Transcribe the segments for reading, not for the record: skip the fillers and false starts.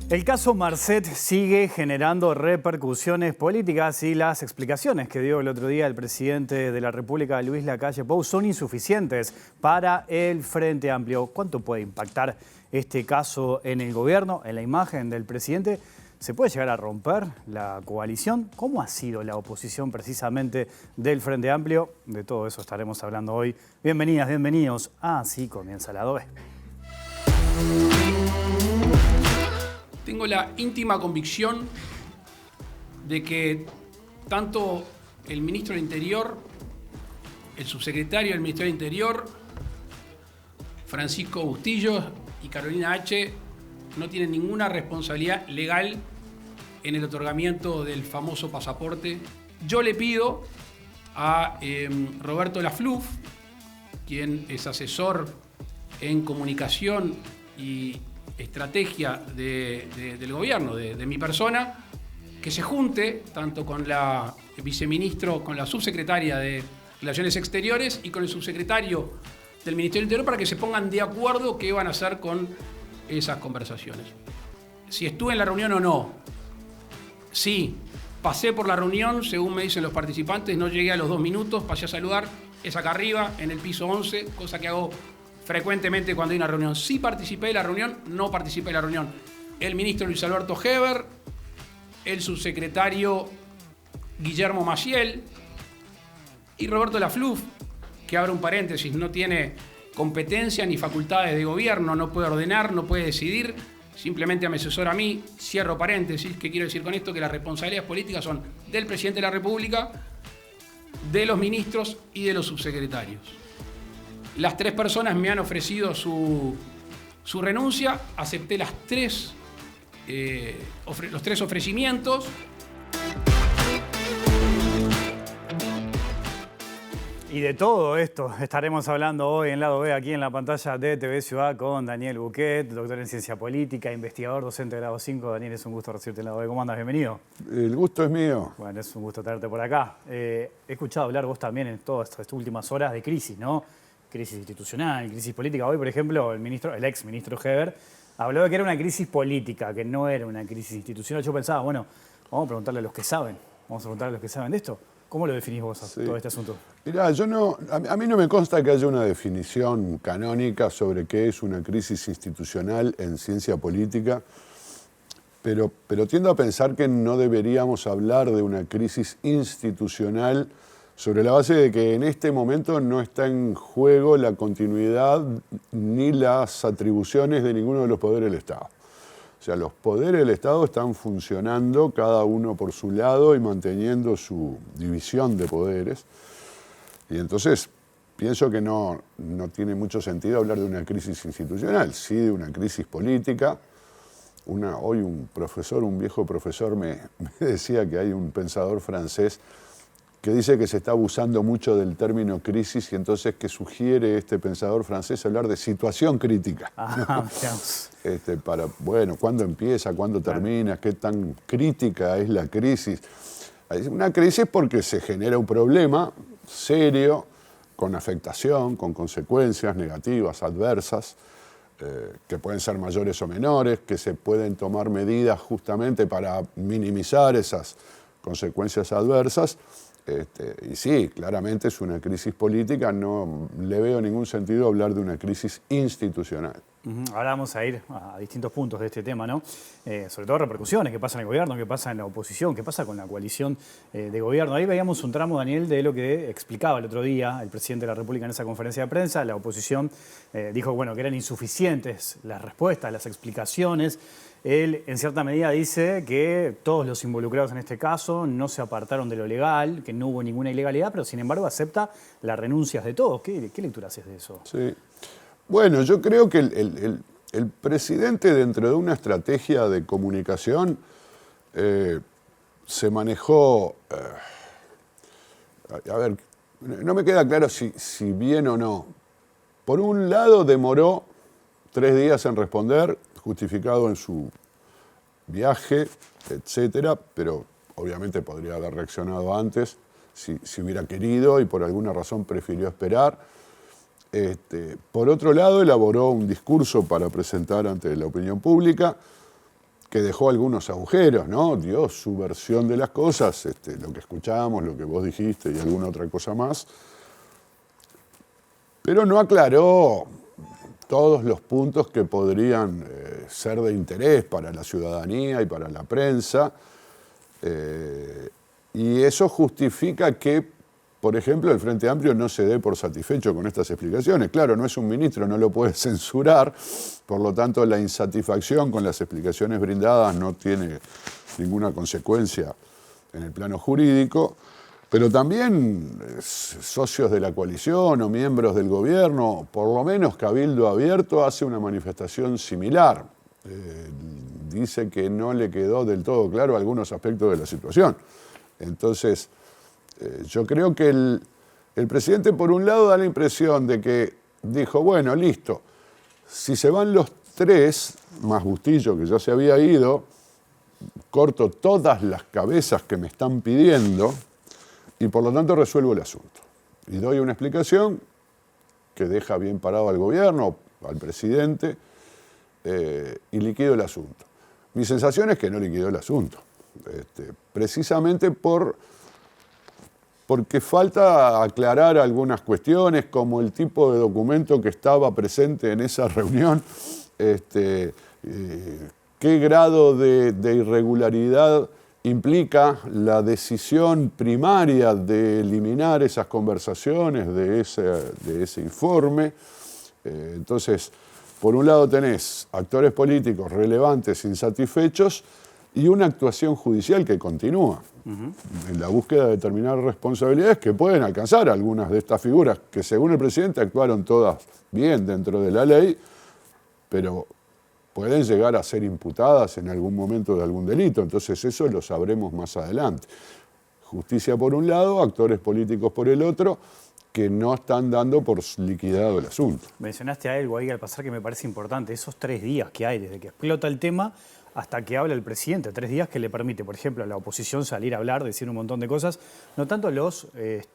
El caso Marcet sigue generando repercusiones políticas y las explicaciones que dio el otro día el presidente de la República, Luis Lacalle Pou, son insuficientes para el Frente Amplio. ¿Cuánto puede impactar este caso en el gobierno, en la imagen del presidente? ¿Se puede llegar a romper la coalición? ¿Cómo ha sido la oposición precisamente del Frente Amplio? De todo eso estaremos hablando hoy. Bienvenidas, bienvenidos. Así comienza Lado B. Tengo la íntima convicción de que tanto el ministro del Interior, el subsecretario del Ministerio del Interior, Francisco Bustillo y Carolina H. no tienen ninguna responsabilidad legal en el otorgamiento del famoso pasaporte. Yo le pido a Roberto Lafluf, quien es asesor en comunicación y estrategia del gobierno, de mi persona, que se junte tanto con la viceministro, con la subsecretaria de Relaciones Exteriores y con el subsecretario del Ministerio del Interior para que se pongan de acuerdo qué van a hacer con esas conversaciones. Si estuve en la reunión o no. Sí, pasé por la reunión, según me dicen los participantes, no llegué a los 2 minutos, pasé a saludar, es acá arriba, en el piso 11, cosa que hago frecuentemente cuando hay una reunión. Sí participé de la reunión, no participé de la reunión. El ministro Luis Alberto Heber, el subsecretario Guillermo Maciel y Roberto Lafluf, que abro un paréntesis, no tiene competencia ni facultades de gobierno, no puede ordenar, no puede decidir, simplemente me asesora a mí, cierro paréntesis. ¿Qué quiero decir con esto? Que las responsabilidades políticas son del presidente de la República, de los ministros y de los subsecretarios. Las 3 personas me han ofrecido su renuncia, acepté los 3 ofrecimientos. Y de todo esto estaremos hablando hoy en Lado B, aquí en la pantalla de TV Ciudad, con Daniel Buquet, doctor en Ciencia Política, investigador, docente de grado 5. Daniel, es un gusto recibirte en Lado B. ¿Cómo andas? Bienvenido. El gusto es mío. Bueno, es un gusto tenerte por acá. He escuchado hablar vos también en todas estas últimas horas de crisis, ¿no? Crisis institucional, crisis política. Hoy, por ejemplo, el ex ministro Heber habló de que era una crisis política, que no era una crisis institucional. Yo pensaba, bueno, vamos a preguntarle a los que saben. Vamos a preguntarle a los que saben de esto. ¿Cómo lo definís vos todo este asunto? Mirá, a mí no me consta que haya una definición canónica sobre qué es una crisis institucional en ciencia política, pero tiendo a pensar que no deberíamos hablar de una crisis institucional sobre la base de que en este momento no está en juego la continuidad ni las atribuciones de ninguno de los poderes del Estado. O sea, los poderes del Estado están funcionando cada uno por su lado y manteniendo su división de poderes. Y entonces pienso que no tiene mucho sentido hablar de una crisis institucional, sí de una crisis política. Hoy un viejo profesor me decía que hay un pensador francés que dice que se está abusando mucho del término crisis y entonces que sugiere este pensador francés hablar de situación crítica. ¿no? ¿Cuándo empieza? ¿Cuándo termina? ¿Qué tan crítica es la crisis? Es una crisis porque se genera un problema serio, con afectación, con consecuencias negativas, adversas, que pueden ser mayores o menores, que se pueden tomar medidas justamente para minimizar esas consecuencias adversas. Y sí, claramente es una crisis política, no le veo ningún sentido hablar de una crisis institucional. Ahora vamos a ir a distintos puntos de este tema, ¿no? Sobre todo repercusiones, qué pasa en el gobierno, qué pasa en la oposición, qué pasa con la coalición de gobierno. Ahí veíamos un tramo, Daniel, de lo que explicaba el otro día el presidente de la República en esa conferencia de prensa. La oposición dijo que eran insuficientes las respuestas, las explicaciones. Él, en cierta medida, dice que todos los involucrados en este caso no se apartaron de lo legal, que no hubo ninguna ilegalidad, pero sin embargo acepta las renuncias de todos. ¿Qué lectura haces de eso? Sí. Bueno, yo creo que el presidente, dentro de una estrategia de comunicación, se manejó... a ver, no me queda claro si bien o no. Por un lado, demoró 3 días en responder, justificado en su viaje, etcétera, pero obviamente podría haber reaccionado antes si hubiera querido y por alguna razón prefirió esperar. Por otro lado, elaboró un discurso para presentar ante la opinión pública que que dejó algunos agujeros, ¿no? Dio su versión de las cosas, lo que escuchábamos, lo que vos dijiste y alguna otra cosa más, pero no aclaró todos los puntos que podrían ser de interés para la ciudadanía y para la prensa, y eso justifica que, por ejemplo, el Frente Amplio no se dé por satisfecho con estas explicaciones. Claro, no es un ministro, no lo puede censurar, por lo tanto la insatisfacción con las explicaciones brindadas no tiene ninguna consecuencia en el plano jurídico, pero también socios de la coalición o miembros del gobierno, por lo menos Cabildo Abierto hace una manifestación similar. Dice que no le quedó del todo claro algunos aspectos de la situación. Entonces, yo creo que el presidente, por un lado, da la impresión de que dijo, bueno, listo, si se van los 3, más Bustillo, que ya se había ido, corto todas las cabezas que me están pidiendo y por lo tanto resuelvo el asunto. Y doy una explicación que deja bien parado al gobierno, al presidente, y liquido el asunto. Mi sensación es que no liquidó el asunto, precisamente porque falta aclarar algunas cuestiones, como el tipo de documento que estaba presente en esa reunión, qué grado de irregularidad implica la decisión primaria de eliminar esas conversaciones de ese informe. Entonces, por un lado tenés actores políticos relevantes insatisfechos y una actuación judicial que continúa en la búsqueda de determinar responsabilidades que pueden alcanzar algunas de estas figuras que, según el presidente, actuaron todas bien dentro de la ley, pero pueden llegar a ser imputadas en algún momento de algún delito. Entonces eso lo sabremos más adelante. Justicia por un lado, actores políticos por el otro, que no están dando por liquidado el asunto. Mencionaste algo ahí al pasar que me parece importante, esos 3 días que hay desde que explota el tema hasta que habla el presidente, 3 días que le permite, por ejemplo, a la oposición salir a hablar, decir un montón de cosas, no tanto los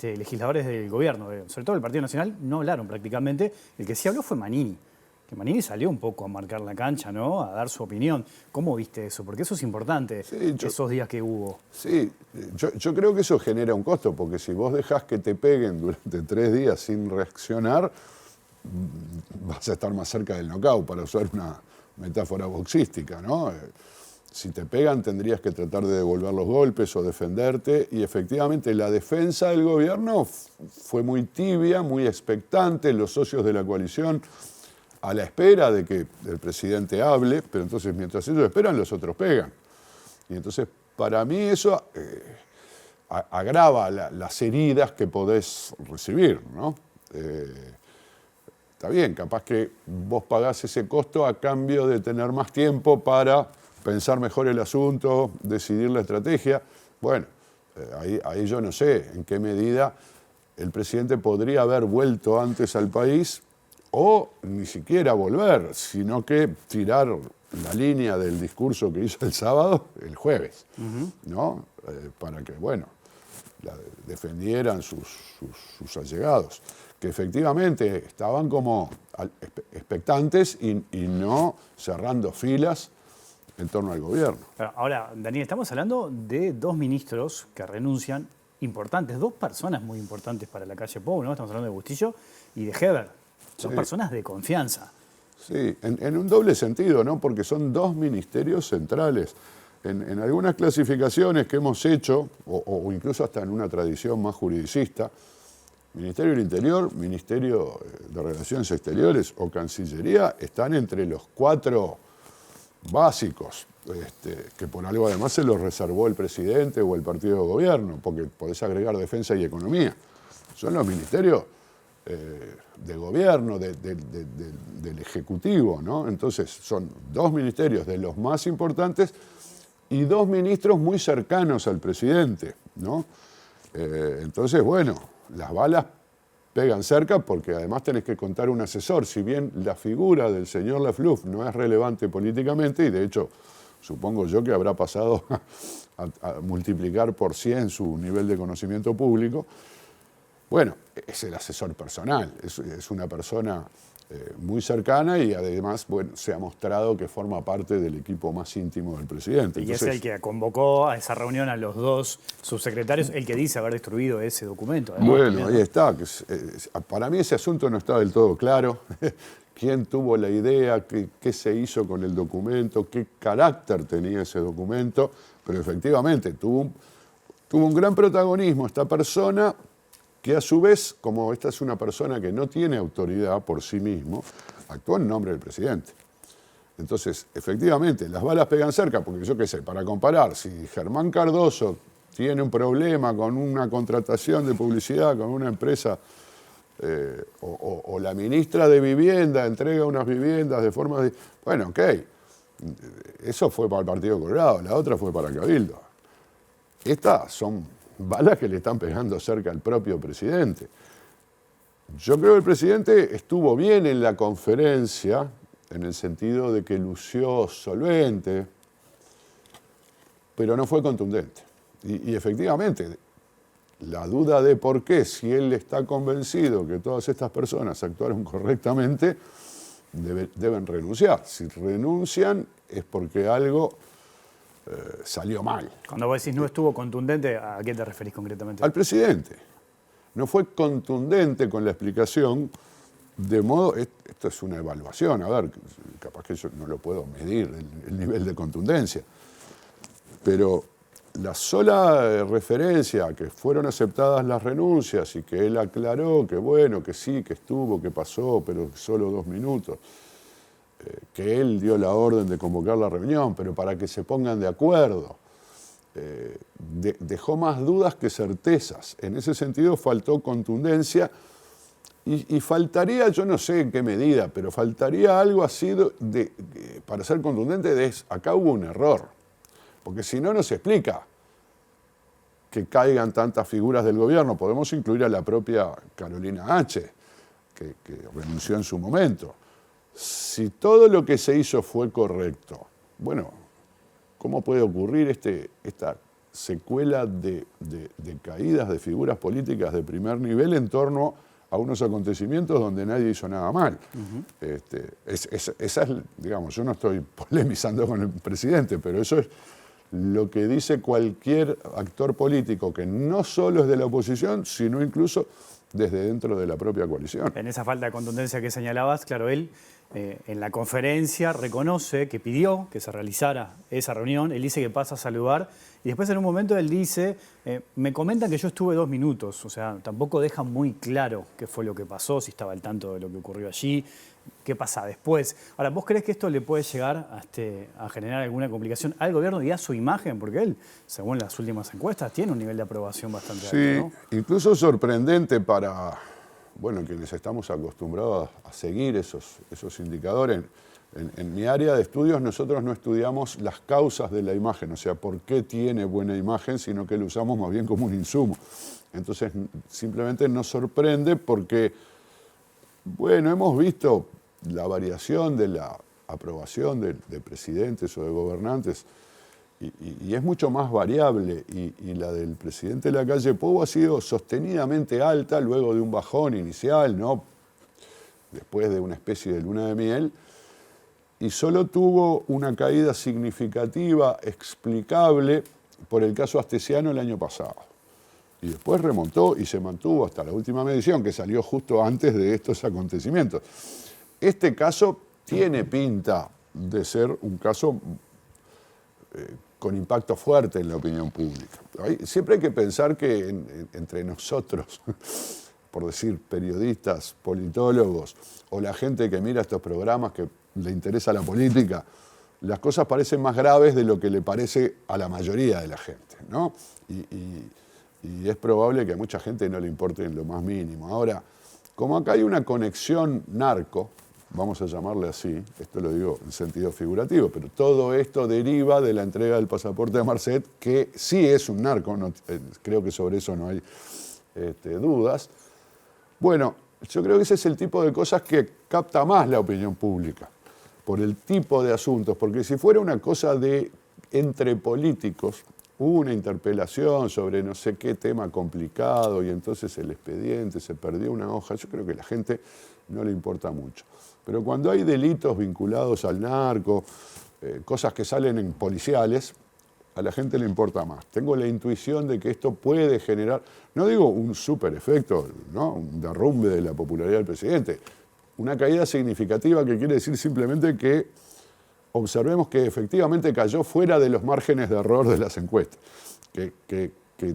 legisladores del gobierno, sobre todo el Partido Nacional, no hablaron prácticamente, el que sí habló fue Manini, que Manini salió un poco a marcar la cancha, ¿no? A dar su opinión. ¿Cómo viste eso? Porque eso es importante, sí, esos días que hubo. Sí, yo creo que eso genera un costo, porque si vos dejás que te peguen durante 3 días sin reaccionar, vas a estar más cerca del knockout, para usar una metáfora boxística, ¿no? Si te pegan tendrías que tratar de devolver los golpes o defenderte, y efectivamente la defensa del gobierno fue muy tibia, muy expectante, los socios de la coalición a la espera de que el presidente hable, pero entonces mientras ellos esperan, los otros pegan. Y entonces para mí eso agrava las heridas que podés recibir, ¿no? Está bien, capaz que vos pagás ese costo a cambio de tener más tiempo para pensar mejor el asunto, decidir la estrategia. Bueno, ahí yo no sé en qué medida el presidente podría haber vuelto antes al país o ni siquiera volver, sino que tirar la línea del discurso que hizo el sábado, el jueves, ¿no? Para que, bueno, defendieran sus allegados, que efectivamente estaban como expectantes y no cerrando filas en torno al gobierno. Ahora, Daniel, estamos hablando de 2 ministros que renuncian, importantes, 2 personas muy importantes para la calle Pou, ¿no? Estamos hablando de Bustillo y de Heber. Son personas de confianza. Sí, en un doble sentido, ¿no? Porque son 2 ministerios centrales. En algunas clasificaciones que hemos hecho, o incluso hasta en una tradición más juridicista, Ministerio del Interior, Ministerio de Relaciones Exteriores o Cancillería están entre los 4 básicos, que por algo además se los reservó el presidente o el partido de gobierno, porque podés agregar defensa y economía. Son los ministerios de gobierno, del Ejecutivo, ¿no? Entonces son 2 ministerios de los más importantes y 2 ministros muy cercanos al presidente, ¿no? Entonces, bueno, las balas pegan cerca porque además tenés que contar un asesor. Si bien la figura del señor Lafluf no es relevante políticamente, y de hecho supongo yo que habrá pasado a multiplicar por 100 su nivel de conocimiento público, bueno, es el asesor personal, es una persona muy cercana y además bueno, se ha mostrado que forma parte del equipo más íntimo del presidente. Y es el que convocó a esa reunión a los dos subsecretarios, el que dice haber destruido ese documento. Bueno, también, ahí está. Para mí ese asunto no está del todo claro. ¿Quién tuvo la idea? ¿Qué se hizo con el documento? ¿Qué carácter tenía ese documento? Pero efectivamente tuvo un gran protagonismo esta persona, que a su vez, como esta es una persona que no tiene autoridad por sí mismo, actuó en nombre del presidente. Entonces, efectivamente, las balas pegan cerca, porque yo qué sé, para comparar, si Germán Cardoso tiene un problema con una contratación de publicidad con una empresa, o la ministra de Vivienda entrega unas viviendas de forma... Bueno, ok, eso fue para el Partido Colorado, la otra fue para Cabildo. Estas son balas que le están pegando cerca al propio presidente. Yo creo que el presidente estuvo bien en la conferencia, en el sentido de que lució solvente, pero no fue contundente. Y efectivamente, la duda de por qué, si él está convencido que todas estas personas actuaron correctamente, deben renunciar. Si renuncian es porque algo salió mal. Cuando vos decís no estuvo contundente, ¿a qué te referís concretamente? Al presidente. No fue contundente con la explicación, de modo, esto es una evaluación, a ver, capaz que yo no lo puedo medir, el nivel de contundencia, pero la sola referencia a que fueron aceptadas las renuncias y que él aclaró que bueno, que sí, que estuvo, que pasó, pero solo 2 minutos, que él dio la orden de convocar la reunión, pero para que se pongan de acuerdo, dejó más dudas que certezas. En ese sentido faltó contundencia y faltaría, yo no sé en qué medida, pero faltaría algo así para ser contundente acá hubo un error, porque si no, no se explica que caigan tantas figuras del gobierno. Podemos incluir a la propia Carolina H., que renunció en su momento. Si todo lo que se hizo fue correcto, bueno, ¿cómo puede ocurrir esta secuela de caídas de figuras políticas de primer nivel en torno a unos acontecimientos donde nadie hizo nada mal? Esa es, digamos, yo no estoy polemizando con el presidente, pero eso es lo que dice cualquier actor político que no solo es de la oposición, sino incluso desde dentro de la propia coalición. En esa falta de contundencia que señalabas, claro, él en la conferencia reconoce que pidió que se realizara esa reunión, él dice que pasa a saludar y después en un momento él dice, me comentan que yo estuve 2 minutos, o sea, tampoco deja muy claro qué fue lo que pasó, si estaba al tanto de lo que ocurrió allí, qué pasa después. Ahora, ¿vos creés que esto le puede llegar a generar alguna complicación al gobierno y a su imagen? Porque él, según las últimas encuestas, tiene un nivel de aprobación bastante alto, ¿no? Sí, incluso sorprendente para, bueno, quienes estamos acostumbrados a seguir esos indicadores. En mi área de estudios nosotros no estudiamos las causas de la imagen, o sea, por qué tiene buena imagen, sino que lo usamos más bien como un insumo. Entonces, simplemente nos sorprende porque, bueno, hemos visto la variación de la aprobación de presidentes o de gobernantes y es mucho más variable y la del presidente Lacalle Pou ha sido sostenidamente alta luego de un bajón inicial, ¿no? Después de una especie de luna de miel, y solo tuvo una caída significativa, explicable, por el caso Astesiano el año pasado. Y después remontó y se mantuvo hasta la última medición, que salió justo antes de estos acontecimientos. Este caso tiene pinta de ser un caso con impacto fuerte en la opinión pública. Siempre hay que pensar que entre nosotros, por decir periodistas, politólogos, o la gente que mira estos programas que le interesa la política, las cosas parecen más graves de lo que le parece a la mayoría de la gente, ¿no? Y es probable que a mucha gente no le importe en lo más mínimo. Ahora, como acá hay una conexión narco, vamos a llamarle así, esto lo digo en sentido figurativo, pero todo esto deriva de la entrega del pasaporte a Marcet, que sí es un narco, creo que sobre eso no hay dudas. Bueno, yo creo que ese es el tipo de cosas que capta más la opinión pública, por el tipo de asuntos, porque si fuera una cosa entre políticos, hubo una interpelación sobre no sé qué tema complicado y entonces el expediente, se perdió una hoja. Yo creo que a la gente no le importa mucho. Pero cuando hay delitos vinculados al narco, cosas que salen en policiales, a la gente le importa más. Tengo la intuición de que esto puede generar, no digo un super efecto, ¿no? Un derrumbe de la popularidad del presidente, una caída significativa que quiere decir simplemente que observemos que efectivamente cayó fuera de los márgenes de error de las encuestas. Que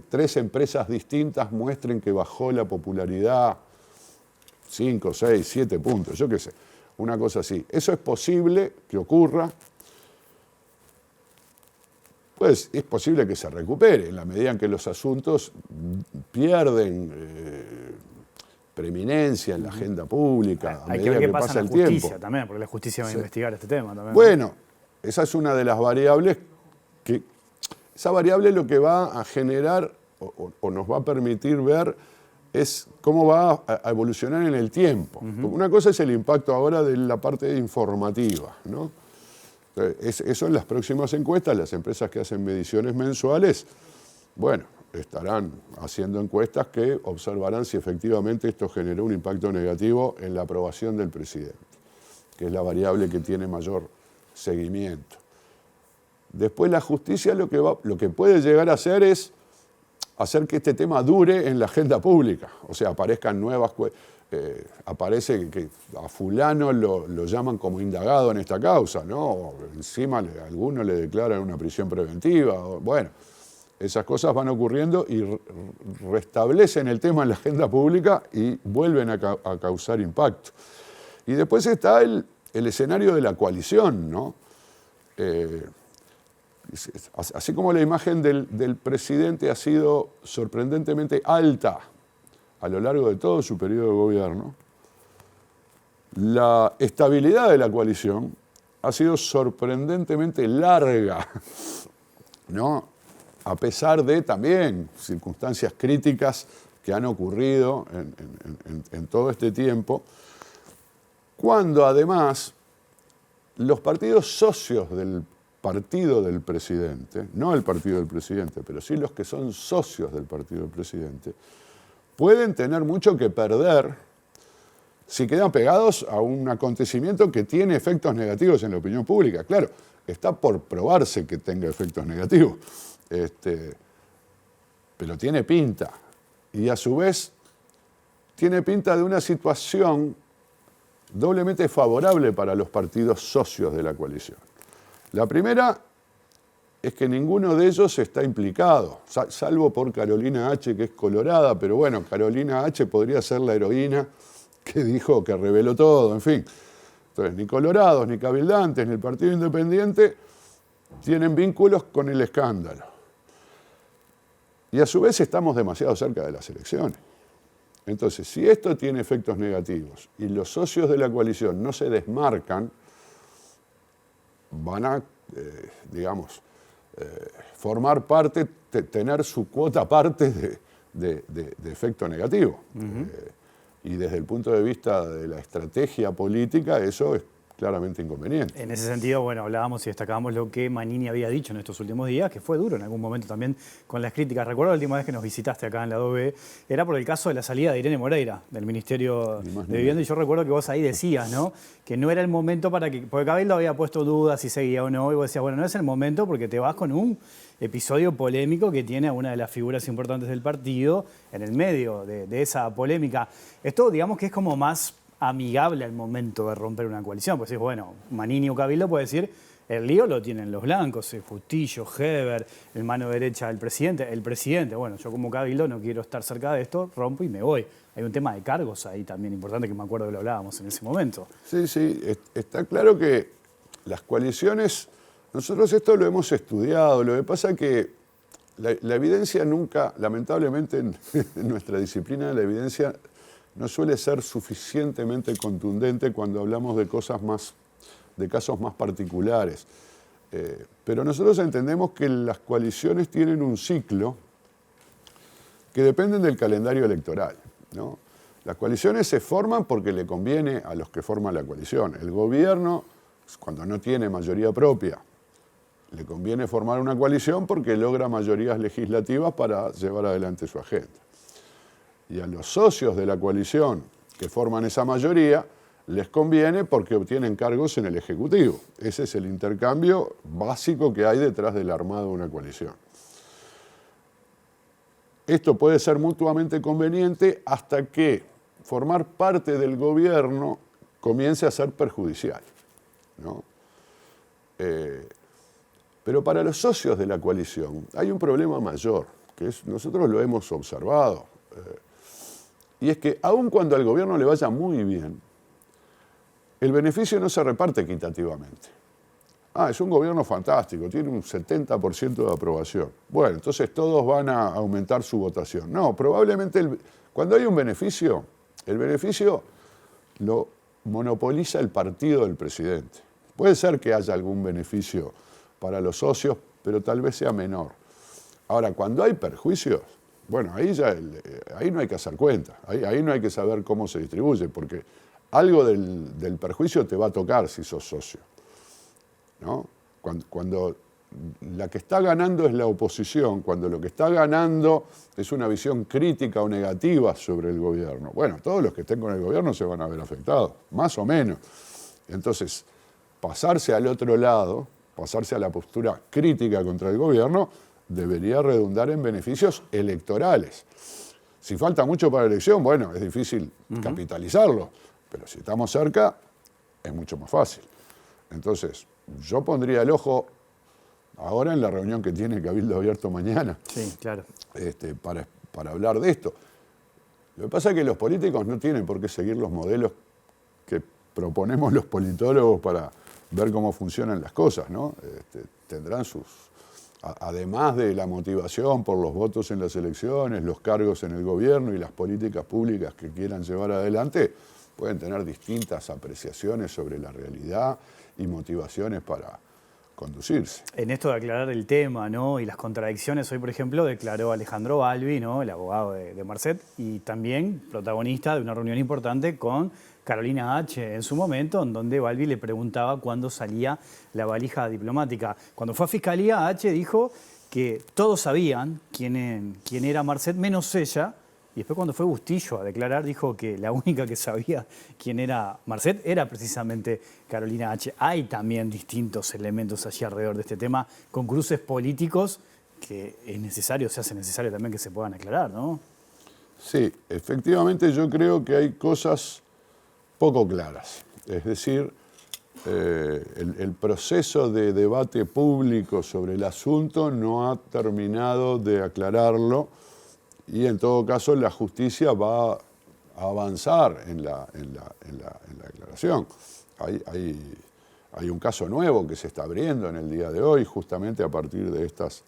3 empresas distintas muestren que bajó la popularidad 5, 6, 7 puntos, yo qué sé, una cosa así. Eso es posible que ocurra. Pues es posible que se recupere en la medida en que los asuntos pierden preeminencia en la agenda pública, a Hay que medida ver qué que pasa pasa en el la justicia tiempo. también, porque la justicia va a investigar este tema también. Bueno, esa es una de las variables que... Esa variable lo que va a generar o nos va a permitir ver es cómo va a evolucionar en el tiempo. Una cosa es el impacto ahora de la parte informativa, ¿no? Eso en las próximas encuestas, las empresas que hacen mediciones mensuales, bueno, estarán haciendo encuestas que observarán si efectivamente esto generó un impacto negativo en la aprobación del presidente, que es la variable que tiene mayor seguimiento. Después la justicia lo que puede llegar a hacer es hacer que este tema dure en la agenda pública, o sea, aparezcan nuevas... aparece que a fulano lo llaman como indagado en esta causa, ¿no? O encima algunos le declaran una prisión preventiva. Bueno, esas cosas van ocurriendo y restablecen el tema en la agenda pública y vuelven a causar impacto. Y después está el escenario de la coalición, ¿no? Así como la imagen del presidente ha sido sorprendentemente alta a lo largo de todo su periodo de gobierno, la estabilidad de la coalición ha sido sorprendentemente larga, ¿no? A pesar de también circunstancias críticas que han ocurrido en todo este tiempo, cuando además los partidos socios del partido del presidente, no el partido del presidente, pero sí los que son socios del partido del presidente, pueden tener mucho que perder si quedan pegados a un acontecimiento que tiene efectos negativos en la opinión pública. Claro, está por probarse que tenga efectos negativos, pero tiene pinta. Y a su vez tiene pinta de una situación doblemente favorable para los partidos socios de la coalición. La primera es que ninguno de ellos está implicado, salvo por Carolina H., que es colorada, pero bueno, Carolina H. podría ser la heroína que dijo que reveló todo, en fin. Entonces, ni colorados, ni cabildantes, ni el Partido Independiente tienen vínculos con el escándalo. Y a su vez estamos demasiado cerca de las elecciones. Entonces, si esto tiene efectos negativos y los socios de la coalición no se desmarcan, van a, formar parte, tener su cuota parte de efecto negativo. Y desde el punto de vista de la estrategia política, eso es claramente inconveniente. En ese sentido, bueno, hablábamos y destacábamos lo que Manini había dicho en estos últimos días, que fue duro en algún momento también con las críticas. Recuerdo la última vez que nos visitaste acá en la 2B, era por el caso de la salida de Irene Moreira, del Ministerio de Vivienda, y yo recuerdo que vos ahí decías, ¿no?, que no era el momento para que... Porque Cabildo había puesto dudas si seguía o no, y vos decías, bueno, no es el momento porque te vas con un episodio polémico que tiene a una de las figuras importantes del partido en el medio de esa polémica. Esto, digamos que es como más amigable al momento de romper una coalición, pues es bueno, Manini o Cabildo puede decir, el lío lo tienen los blancos, Justillo, Heber, el mano derecha del presidente, el presidente, bueno, yo como Cabildo no quiero estar cerca de esto, rompo y me voy. Hay un tema de cargos ahí también importante que me acuerdo que lo hablábamos en ese momento. Sí, está claro que las coaliciones, nosotros esto lo hemos estudiado, lo que pasa es que la evidencia nunca, lamentablemente en nuestra disciplina, la evidencia no suele ser suficientemente contundente cuando hablamos de casos más particulares. Pero nosotros entendemos que las coaliciones tienen un ciclo que dependen del calendario electoral, ¿no? Las coaliciones se forman porque le conviene a los que forman la coalición. El gobierno, cuando no tiene mayoría propia, le conviene formar una coalición porque logra mayorías legislativas para llevar adelante su agenda. Y a los socios de la coalición que forman esa mayoría les conviene porque obtienen cargos en el Ejecutivo. Ese es el intercambio básico que hay detrás del armado de una coalición. Esto puede ser mutuamente conveniente hasta que formar parte del gobierno comience a ser perjudicial, ¿no? Pero para los socios de la coalición hay un problema mayor, que nosotros lo hemos observado, y es que aun cuando al gobierno le vaya muy bien, el beneficio no se reparte equitativamente. Es un gobierno fantástico, tiene un 70% de aprobación. Bueno, entonces todos van a aumentar su votación. No, probablemente cuando hay un beneficio, el beneficio lo monopoliza el partido del presidente. Puede ser que haya algún beneficio para los socios, pero tal vez sea menor. Ahora, cuando hay perjuicios, bueno, ahí no hay que hacer cuenta, ahí no hay que saber cómo se distribuye, porque algo del perjuicio te va a tocar si sos socio, ¿no? Cuando la que está ganando es la oposición, cuando lo que está ganando es una visión crítica o negativa sobre el gobierno, bueno, todos los que estén con el gobierno se van a ver afectados, más o menos. Entonces, pasarse al otro lado, pasarse a la postura crítica contra el gobierno, debería redundar en beneficios electorales. Si falta mucho para la elección, bueno, es difícil capitalizarlo, pero si estamos cerca, es mucho más fácil. Entonces, yo pondría el ojo ahora en la reunión que tiene Cabildo Abierto mañana. Sí, claro. Para hablar de esto. Lo que pasa es que los políticos no tienen por qué seguir los modelos que proponemos los politólogos para ver cómo funcionan las cosas, ¿no? Tendrán además de la motivación por los votos en las elecciones, los cargos en el gobierno y las políticas públicas que quieran llevar adelante, pueden tener distintas apreciaciones sobre la realidad y motivaciones para conducirse. En esto de aclarar el tema, ¿no? Y las contradicciones, hoy, por ejemplo, declaró Alejandro Balbi, ¿no? El abogado de Marcet, y también protagonista de una reunión importante con Carolina H. en su momento, en donde Balbi le preguntaba cuándo salía la valija diplomática. Cuando fue a Fiscalía, H. dijo que todos sabían quién era Marcet, menos ella. Y después, cuando fue Bustillo a declarar, dijo que la única que sabía quién era Marcet era precisamente Carolina H. Hay también distintos elementos allí alrededor de este tema, con cruces políticos que se hace necesario también que se puedan aclarar, ¿no? Sí, efectivamente yo creo que hay cosas poco claras. Es decir, el proceso de debate público sobre el asunto no ha terminado de aclararlo. Y en todo caso la justicia va a avanzar en la declaración. Hay un caso nuevo que se está abriendo en el día de hoy, justamente a partir de estas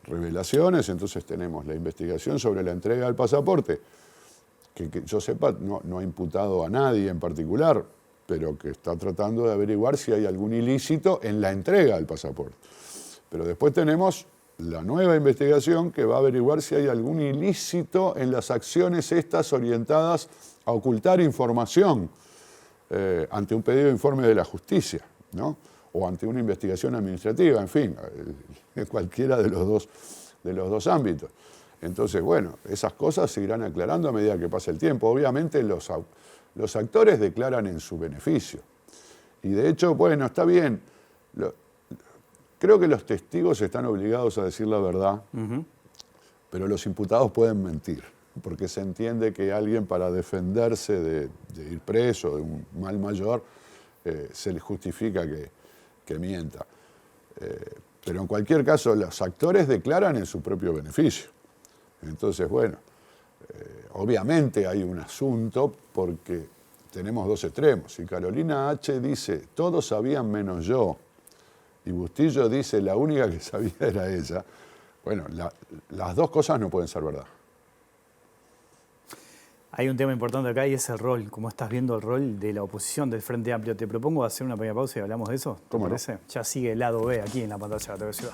revelaciones. Entonces tenemos la investigación sobre la entrega del pasaporte, que yo sepa no ha imputado a nadie en particular, pero que está tratando de averiguar si hay algún ilícito en la entrega del pasaporte. Pero después tenemos la nueva investigación que va a averiguar si hay algún ilícito en las acciones estas orientadas a ocultar información ante un pedido de informe de la justicia, ¿no? O ante una investigación administrativa, en fin, en cualquiera de los dos ámbitos. Entonces, bueno, esas cosas se irán aclarando a medida que pase el tiempo. Obviamente los actores declaran en su beneficio. Y de hecho, bueno, está bien. Creo que los testigos están obligados a decir la verdad, pero los imputados pueden mentir, porque se entiende que alguien, para defenderse de ir preso, de un mal mayor, se le justifica que mienta. Pero en cualquier caso, los actores declaran en su propio beneficio. Entonces, bueno, obviamente hay un asunto porque tenemos dos extremos. Si Carolina H. dice, todos sabían menos yo, y Bustillo dice, la única que sabía era ella, bueno, las dos cosas no pueden ser verdad. Hay un tema importante acá y es el rol. ¿Cómo estás viendo el rol de la oposición del Frente Amplio? Te propongo hacer una pequeña pausa y hablamos de eso. ¿Te parece? Ya sigue el lado B aquí en la pantalla de la TV Ciudad.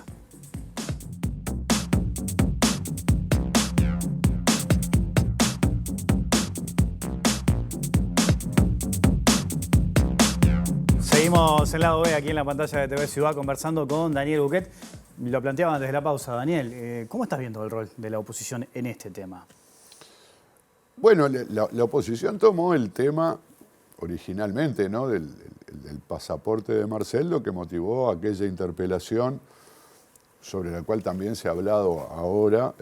Seguimos en lado B, aquí en la pantalla de TV Ciudad, conversando con Daniel Buquet. Lo planteaba antes de la pausa, Daniel. ¿Cómo estás viendo el rol de la oposición en este tema? Bueno, la oposición tomó el tema originalmente, ¿no?, del pasaporte de Marcel, lo que motivó aquella interpelación sobre la cual también se ha hablado ahora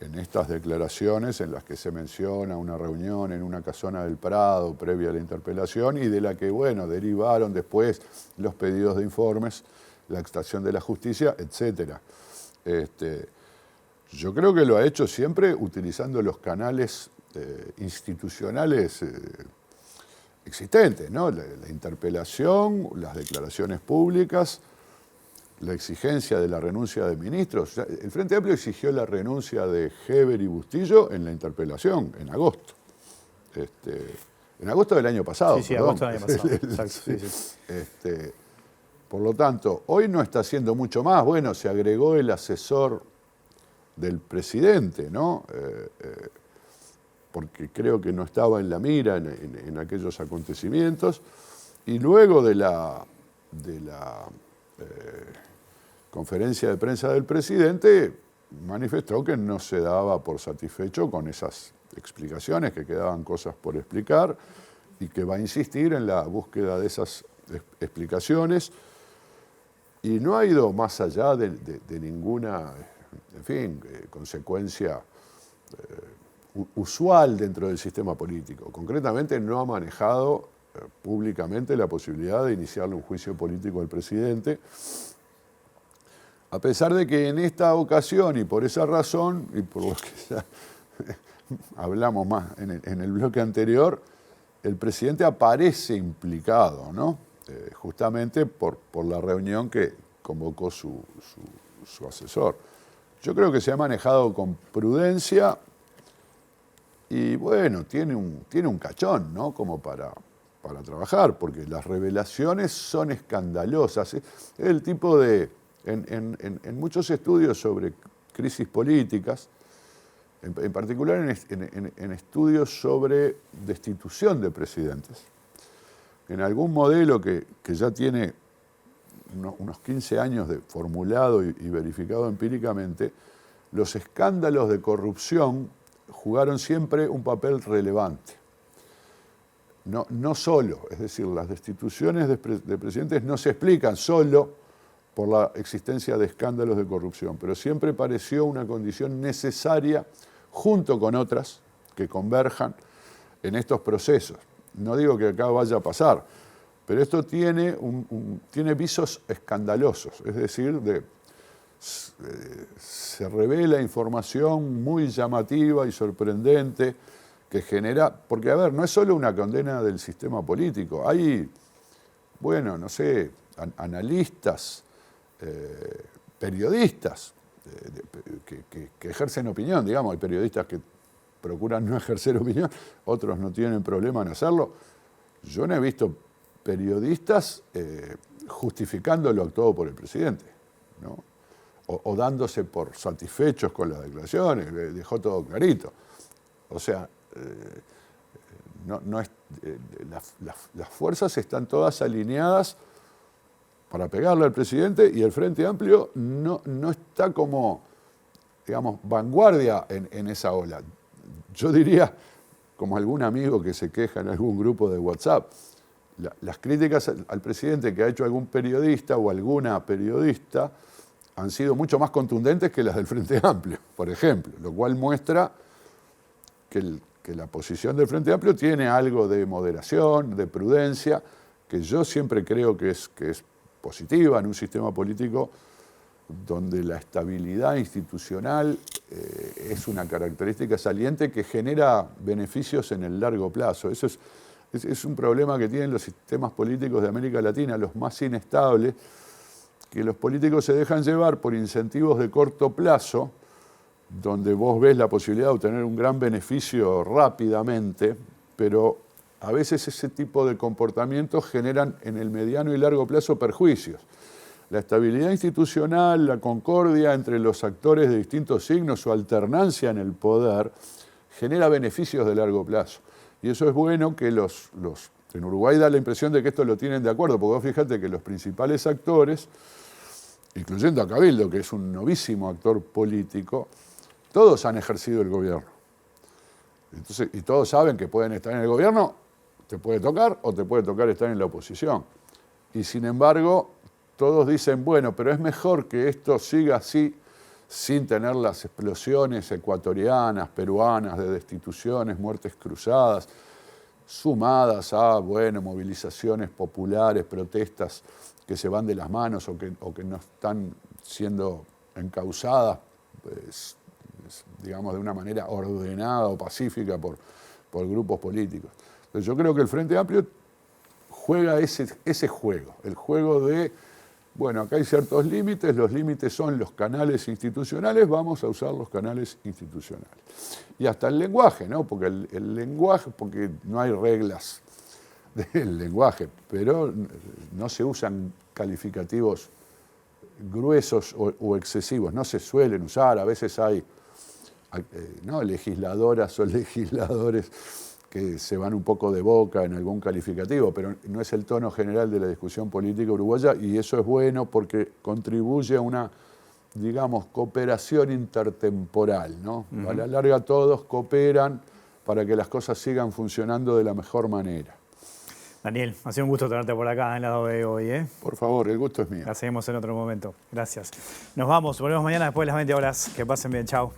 en estas declaraciones en las que se menciona una reunión en una casona del Prado previa a la interpelación y de la que, bueno, derivaron después los pedidos de informes, la extracción de la justicia, etc. Yo creo que lo ha hecho siempre utilizando los canales institucionales existentes, ¿no? La interpelación, las declaraciones públicas, la exigencia de la renuncia de ministros. El Frente Amplio exigió la renuncia de Heber y Bustillo en la interpelación, en agosto. En agosto del año pasado. Sí, agosto del año pasado. Exacto, sí. Por lo tanto, hoy no está haciendo mucho más. Bueno, se agregó el asesor del presidente, ¿no? Porque creo que no estaba en la mira en aquellos acontecimientos. Y luego de la conferencia de prensa del presidente, manifestó que no se daba por satisfecho con esas explicaciones, que quedaban cosas por explicar y que va a insistir en la búsqueda de esas explicaciones. Y no ha ido más allá de ninguna, en fin, consecuencia usual dentro del sistema político. Concretamente, no ha manejado públicamente la posibilidad de iniciarle un juicio político al presidente, a pesar de que en esta ocasión, y por esa razón, y por lo que ya hablamos más en el bloque anterior, el presidente aparece implicado, ¿no? Justamente por la reunión que convocó su asesor. Yo creo que se ha manejado con prudencia y, bueno, tiene un cachón, ¿no?, como para trabajar, porque las revelaciones son escandalosas. Es el tipo de... En muchos estudios sobre crisis políticas, en particular en estudios sobre destitución de presidentes, en algún modelo que ya tiene unos 15 años de formulado y verificado empíricamente, los escándalos de corrupción jugaron siempre un papel relevante. No solo, es decir, las destituciones de presidentes no se explican solo por la existencia de escándalos de corrupción, pero siempre pareció una condición necesaria, junto con otras que converjan en estos procesos. No digo que acá vaya a pasar, pero esto tiene visos escandalosos, es decir, se revela información muy llamativa y sorprendente que genera, porque, a ver, no es solo una condena del sistema político, hay, bueno, no sé, analistas, periodistas que ejercen opinión, digamos, hay periodistas que procuran no ejercer opinión, otros no tienen problema en hacerlo. Yo no he visto periodistas justificando lo actuado por el presidente, ¿no? O dándose por satisfechos con las declaraciones, dejó todo clarito. O sea, las fuerzas están todas alineadas para pegarle al presidente y el Frente Amplio no está como, digamos, vanguardia en esa ola. Yo diría, como algún amigo que se queja en algún grupo de WhatsApp, las críticas al presidente que ha hecho algún periodista o alguna periodista han sido mucho más contundentes que las del Frente Amplio, por ejemplo, lo cual muestra que la posición del Frente Amplio tiene algo de moderación, de prudencia, que yo siempre creo que es positiva en un sistema político donde la estabilidad institucional es una característica saliente que genera beneficios en el largo plazo. Eso es un problema que tienen los sistemas políticos de América Latina, los más inestables, que los políticos se dejan llevar por incentivos de corto plazo, donde vos ves la posibilidad de obtener un gran beneficio rápidamente, pero a veces ese tipo de comportamientos generan en el mediano y largo plazo perjuicios. La estabilidad institucional, la concordia entre los actores de distintos signos, su alternancia en el poder, genera beneficios de largo plazo. Y eso es bueno que los En Uruguay da la impresión de que esto lo tienen de acuerdo, porque vos fíjate que los principales actores, incluyendo a Cabildo, que es un novísimo actor político, todos han ejercido el gobierno. Entonces, y todos saben que pueden estar en el gobierno, te puede tocar o te puede tocar estar en la oposición. Y sin embargo, todos dicen, bueno, pero es mejor que esto siga así, sin tener las explosiones ecuatorianas, peruanas, de destituciones, muertes cruzadas, sumadas a, bueno, movilizaciones populares, protestas que se van de las manos o que no están siendo encausadas, pues, digamos, de una manera ordenada o pacífica por grupos políticos. Entonces yo creo que el Frente Amplio juega ese juego, el juego de, bueno, acá hay ciertos límites, los límites son los canales institucionales, vamos a usar los canales institucionales. Y hasta el lenguaje, ¿no? Porque el lenguaje, porque no hay reglas del lenguaje, pero no se usan calificativos gruesos o excesivos, no se suelen usar, a veces hay ¿no? legisladoras o legisladores que se van un poco de boca en algún calificativo, pero no es el tono general de la discusión política uruguaya y eso es bueno porque contribuye a una, digamos, cooperación intertemporal, ¿no? A la larga todos cooperan para que las cosas sigan funcionando de la mejor manera. Daniel, ha sido un gusto tenerte por acá en la de hoy, ¿eh? Por favor, el gusto es mío. La seguimos en otro momento. Gracias. Nos vamos, volvemos mañana después de las 20 horas. Que pasen bien, chao.